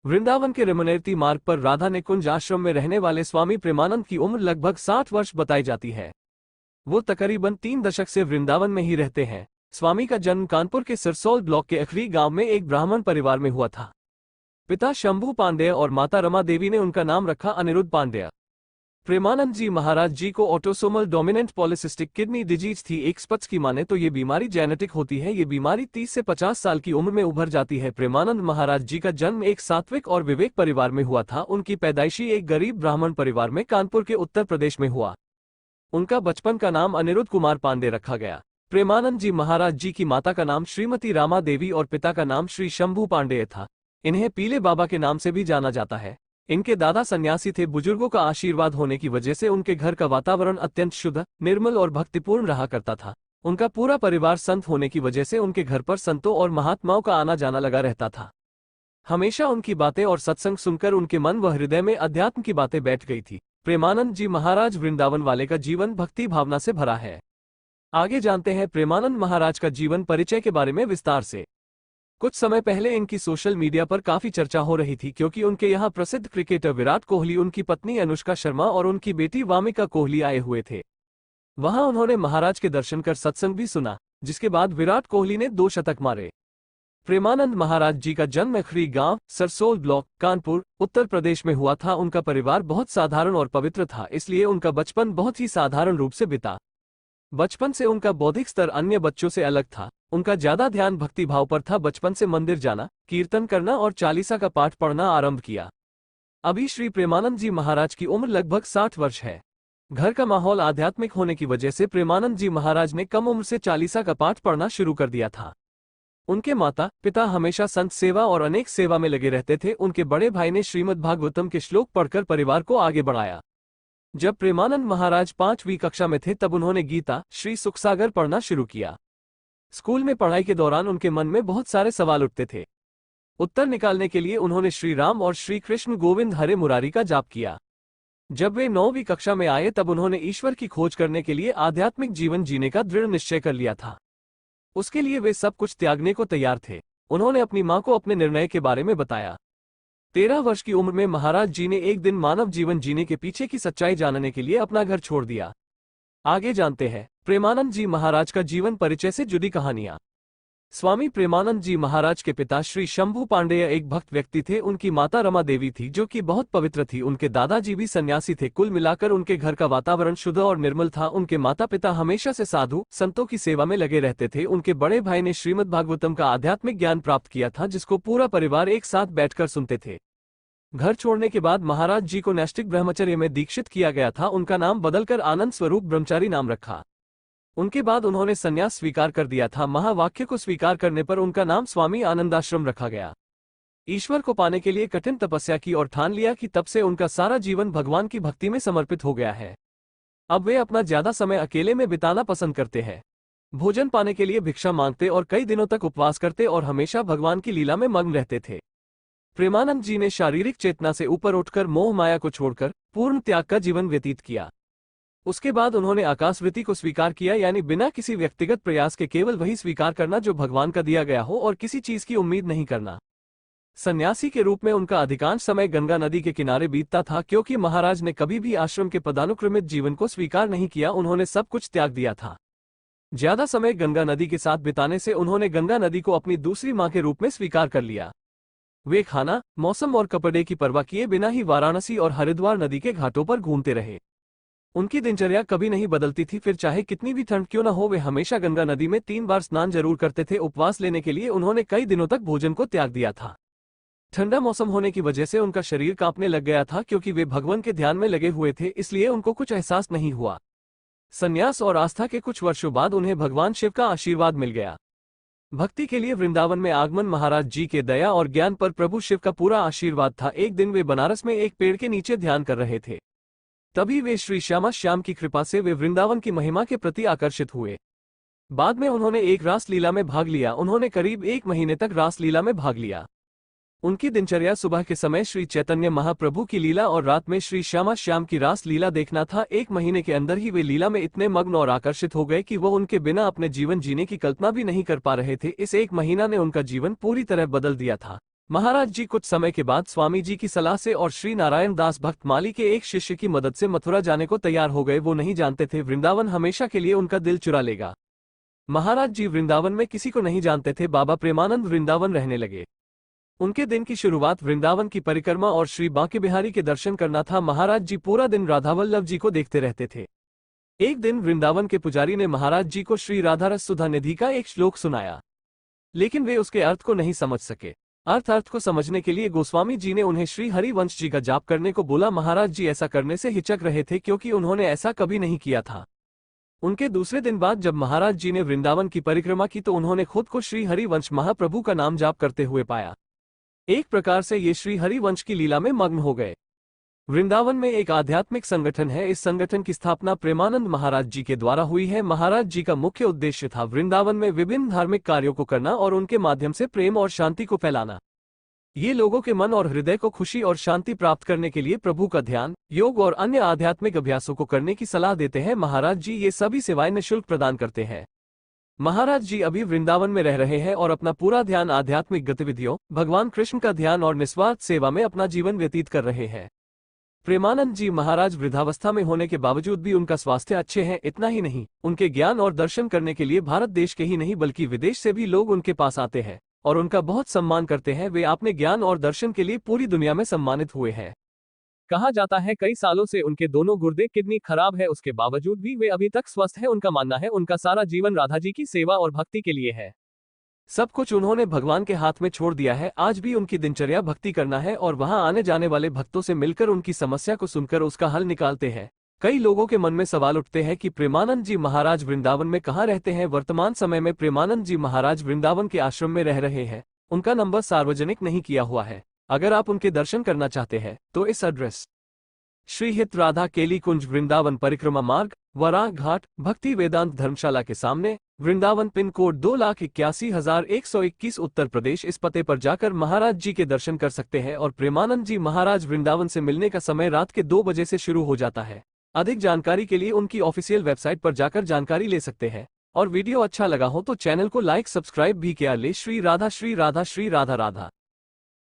वृंदावन के रमनेती मार्ग पर राधा निकुंज आश्रम में रहने वाले स्वामी प्रेमानंद की उम्र लगभग 60 वर्ष बताई जाती है। वो तकरीबन 3 दशक से वृंदावन में ही रहते हैं। स्वामी का जन्म कानपुर के सिरसौल ब्लॉक के अखरी गांव में एक ब्राह्मण परिवार में हुआ था। पिता शंभू पांडेय और माता रमा देवी ने उनका नाम रखा अनिरुद्ध पांडेय। प्रेमानंद जी महाराज जी को autosomal dominant polycystic kidney disease थी। एक्सपर्ट्स की माने तो ये बीमारी जेनेटिक होती है। ये बीमारी 30 से 50 साल की उम्र में उभर जाती है। प्रेमानंद महाराज जी का जन्म एक सात्विक और विवेक परिवार में हुआ था। उनकी पैदाइशी एक गरीब ब्राह्मण परिवार में कानपुर के उत्तर प्रदेश में हुआ। उनका बचपन का नाम अनिरुद्ध कुमार पांडे रखा गया। प्रेमानंद जी महाराज जी की माता का नाम श्रीमती रामा देवी और पिता का नाम श्री शंभू पांडेय था। इन्हें पीले बाबा के नाम से भी जाना जाता है। इनके दादा सन्यासी थे। बुजुर्गों का आशीर्वाद होने की वजह से उनके घर का वातावरण अत्यंत शुद्ध, निर्मल और भक्तिपूर्ण रहा करता था। उनका पूरा परिवार संत होने की वजह से उनके घर पर संतों और महात्माओं का आना जाना लगा रहता था। हमेशा उनकी बातें और सत्संग सुनकर उनके मन व हृदय में अध्यात्म की बातें बैठ गई थी। प्रेमानंद जी महाराज वृंदावन वाले का जीवन भक्ति भावना से भरा है। आगे जानते हैं प्रेमानंद महाराज का जीवन परिचय के बारे में विस्तार से। कुछ समय पहले इनकी सोशल मीडिया पर काफी चर्चा हो रही थी, क्योंकि उनके यहाँ प्रसिद्ध क्रिकेटर विराट कोहली, उनकी पत्नी अनुष्का शर्मा और उनकी बेटी वामिका कोहली आए हुए थे। वहां उन्होंने महाराज के दर्शन कर सत्संग भी सुना, जिसके बाद विराट कोहली ने 2 शतक मारे। प्रेमानंद महाराज जी का जन्म अखरी गांव, सरसोल ब्लॉक, कानपुर, उत्तर प्रदेश में हुआ था। उनका परिवार बहुत साधारण और पवित्र था, इसलिए उनका बचपन बहुत ही साधारण रूप से बीता। बचपन से उनका बौद्धिक स्तर अन्य बच्चों से अलग था। उनका ज्यादा ध्यान भक्ति भाव पर था। बचपन से मंदिर जाना, कीर्तन करना और चालीसा का पाठ पढ़ना आरंभ किया। अभी श्री प्रेमानंद जी महाराज की उम्र लगभग 60 वर्ष है। घर का माहौल आध्यात्मिक होने की वजह से प्रेमानंद जी महाराज ने कम उम्र से चालीसा का पाठ पढ़ना शुरू कर दिया था। उनके माता पिता हमेशा संत सेवा और अनेक सेवा में लगे रहते थे। उनके बड़े भाई ने श्रीमद् भागवतम के श्लोक पढ़कर परिवार को आगे बढ़ाया। जब प्रेमानंद महाराज 5वीं कक्षा में थे तब उन्होंने गीता, श्री सुखसागर पढ़ना शुरू किया। स्कूल में पढ़ाई के दौरान उनके मन में बहुत सारे सवाल उठते थे। उत्तर निकालने के लिए उन्होंने श्री राम और श्री कृष्ण गोविंद हरे मुरारी का जाप किया। जब वे 9वीं कक्षा में आए तब उन्होंने ईश्वर की खोज करने के लिए आध्यात्मिक जीवन जीने का दृढ़ निश्चय कर लिया था। उसके लिए वे सब कुछ त्यागने को तैयार थे। उन्होंने अपनी मां को अपने निर्णय के बारे में बताया। 13 वर्ष की उम्र में महाराज जी ने एक दिन मानव जीवन जीने के पीछे की सच्चाई जानने के लिए अपना घर छोड़ दिया। आगे जानते हैं प्रेमानंद जी महाराज का जीवन परिचय से जुड़ी कहानियां। स्वामी प्रेमानंद जी महाराज के पिता श्री शंभू पांडेय एक भक्त व्यक्ति थे। उनकी माता रमा देवी थी, जो कि बहुत पवित्र थी। उनके दादाजी भी सन्यासी थे। कुल मिलाकर उनके घर का वातावरण शुद्ध और निर्मल था। उनके माता पिता हमेशा से साधु संतों की सेवा में लगे रहते थे। उनके बड़े भाई ने श्रीमद् भागवतम का आध्यात्मिक ज्ञान प्राप्त किया था, जिसको पूरा परिवार एक साथ बैठकर सुनते थे। घर छोड़ने के बाद महाराज जी को नैष्ठिक ब्रह्मचर्य में दीक्षित किया गया था। उनका नाम बदलकर आनंद स्वरूप ब्रह्मचारी नाम रखा। उनके बाद उन्होंने संन्यास स्वीकार कर दिया था। महावाक्य को स्वीकार करने पर उनका नाम स्वामी आनंदाश्रम रखा गया। ईश्वर को पाने के लिए कठिन तपस्या की और ठान लिया कि तब से उनका सारा जीवन भगवान की भक्ति में समर्पित हो गया है। अब वे अपना ज्यादा समय अकेले में बिताना पसंद करते हैं। भोजन पाने के लिए भिक्षा मांगते और कई दिनों तक उपवास करते और हमेशा भगवान की लीला में मग्न रहते थे। प्रेमानंद जी ने शारीरिक चेतना से ऊपर उठकर मोह माया को छोड़कर पूर्ण त्याग का जीवन व्यतीत किया। उसके बाद उन्होंने आकाशवृत्ति को स्वीकार किया, यानी बिना किसी व्यक्तिगत प्रयास के केवल वही स्वीकार करना जो भगवान का दिया गया हो और किसी चीज की उम्मीद नहीं करना। सन्यासी के रूप में उनका अधिकांश समय गंगा नदी के किनारे बीतता था, क्योंकि महाराज ने कभी भी आश्रम के पदानुक्रमित जीवन को स्वीकार नहीं किया। उन्होंने सब कुछ त्याग दिया था। ज्यादा समय गंगा नदी के साथ बिताने से उन्होंने गंगा नदी को अपनी दूसरी मां के रूप में स्वीकार कर लिया। वे खाना, मौसम और कपड़े की परवाह किए बिना ही वाराणसी और हरिद्वार नदी के घाटों पर घूमते रहे। उनकी दिनचर्या कभी नहीं बदलती थी। फिर चाहे कितनी भी ठंड क्यों न हो, वे हमेशा गंगा नदी में 3 बार स्नान जरूर करते थे। उपवास लेने के लिए उन्होंने कई दिनों तक भोजन को त्याग दिया था। ठंडा मौसम होने की वजह से उनका शरीर कांपने लग गया था, क्योंकि वे भगवान के ध्यान में लगे हुए थे, इसलिए उनको कुछ एहसास नहीं हुआ। संन्यास और आस्था के कुछ वर्षों बाद उन्हें भगवान शिव का आशीर्वाद मिल गया। भक्ति के लिए वृंदावन में आगमन महाराज जी के दया और ज्ञान पर प्रभु शिव का पूरा आशीर्वाद था। एक दिन वे बनारस में एक पेड़ के नीचे ध्यान कर रहे थे। तभी वे श्री श्यामा श्याम की कृपा से वे वृंदावन की महिमा के प्रति आकर्षित हुए। बाद में उन्होंने एक रास लीला में भाग लिया। उन्होंने करीब 1 महीने तक रास लीला में भाग लिया। उनकी दिनचर्या सुबह के समय श्री चैतन्य महाप्रभु की लीला और रात में श्री श्यामा श्याम की रास लीला देखना था। 1 महीने के अंदर ही वे लीला में इतने मग्न और आकर्षित हो गए कि वो उनके बिना अपने जीवन जीने की कल्पना भी नहीं कर पा रहे थे। इस 1 महीना ने उनका जीवन पूरी तरह बदल दिया था। महाराज जी कुछ समय के बाद स्वामी जी की सलाह से और श्री नारायण दास भक्त माली के एक शिष्य की मदद से मथुरा जाने को तैयार हो गए। वो नहीं जानते थे वृंदावन हमेशा के लिए उनका दिल चुरा लेगा। महाराज जी वृंदावन में किसी को नहीं जानते थे। बाबा प्रेमानंद वृंदावन रहने लगे। उनके दिन की शुरुआत वृंदावन की परिक्रमा और श्री बांके बिहारी के दर्शन करना था। महाराज जी पूरा दिन राधावल्लभ जी को देखते रहते थे। एक दिन वृंदावन के पुजारी ने महाराज जी को श्री राधारस सुधा निधि का एक श्लोक सुनाया, लेकिन वे उसके अर्थ को नहीं समझ सके। अर्थ को समझने के लिए गोस्वामी जी ने उन्हें श्री हरिवंश जी का जाप करने को बोला। महाराज जी ऐसा करने से हिचक रहे थे क्योंकि उन्होंने ऐसा कभी नहीं किया था। उनके दूसरे दिन बाद जब महाराज जी ने वृंदावन की परिक्रमा की तो उन्होंने खुद को श्री हरिवंश महाप्रभु का नाम जाप करते हुए पाया। एक प्रकार से ये श्री हरिवंश की लीला में मग्न हो गए। वृंदावन में एक आध्यात्मिक संगठन है। इस संगठन की स्थापना प्रेमानंद महाराज जी के द्वारा हुई है। महाराज जी का मुख्य उद्देश्य था वृंदावन में विभिन्न धार्मिक कार्यों को करना और उनके माध्यम से प्रेम और शांति को फैलाना। ये लोगों के मन और हृदय को खुशी और शांति प्राप्त करने के लिए प्रभु का ध्यान, योग और अन्य आध्यात्मिक अभ्यासों को करने की सलाह देते हैं। महाराज जी ये सभी सेवाएं निःशुल्क प्रदान करते हैं। महाराज जी अभी वृंदावन में रह रहे हैं और अपना पूरा ध्यान आध्यात्मिक गतिविधियों, भगवान कृष्ण का ध्यान और निस्वार्थ सेवा में अपना जीवन व्यतीत कर रहे हैं। प्रेमानंद जी महाराज वृद्धावस्था में होने के बावजूद भी उनका स्वास्थ्य अच्छे हैं। इतना ही नहीं, उनके ज्ञान और दर्शन करने के लिए भारत देश के ही नहीं बल्कि विदेश से भी लोग उनके पास आते हैं और उनका बहुत सम्मान करते हैं। वे अपने ज्ञान और दर्शन के लिए पूरी दुनिया में सम्मानित हुए हैं। कहा जाता है कई सालों से उनके दोनों गुर्दे किडनी खराब है, उसके बावजूद भी वे अभी तक स्वस्थ हैं। उनका मानना है उनका सारा जीवन राधा जी की सेवा और भक्ति के लिए है। सब कुछ उन्होंने भगवान के हाथ में छोड़ दिया है। आज भी उनकी दिनचर्या भक्ति करना है और वहां आने जाने वाले भक्तों से मिलकर उनकी समस्या को सुनकर उसका हल निकालते हैं। कई लोगों के मन में सवाल उठते हैं कि प्रेमानंद जी महाराज वृंदावन में कहाँ रहते हैं। वर्तमान समय में प्रेमानंद जी महाराज वृंदावन के आश्रम में रह रहे हैं। उनका नंबर सार्वजनिक नहीं किया हुआ है। अगर आप उनके दर्शन करना चाहते हैं तो इस एड्रेस श्री हित राधा केली कुंज वृंदावन परिक्रमा मार्ग, वराह घाट, भक्ति वेदांत धर्मशाला के सामने, वृंदावन, पिन कोड 2,81,121 उत्तर प्रदेश। इस पते पर जाकर महाराज जी के दर्शन कर सकते हैं और प्रेमानंद जी महाराज वृंदावन से मिलने का समय रात के 2 बजे से शुरू हो जाता है। अधिक जानकारी के लिए उनकी ऑफिशियल वेबसाइट पर जाकर जानकारी ले सकते हैं। और वीडियो अच्छा लगा हो तो चैनल को लाइक सब्सक्राइब भी किया ले। श्री राधा श्री राधा श्री राधा राधा।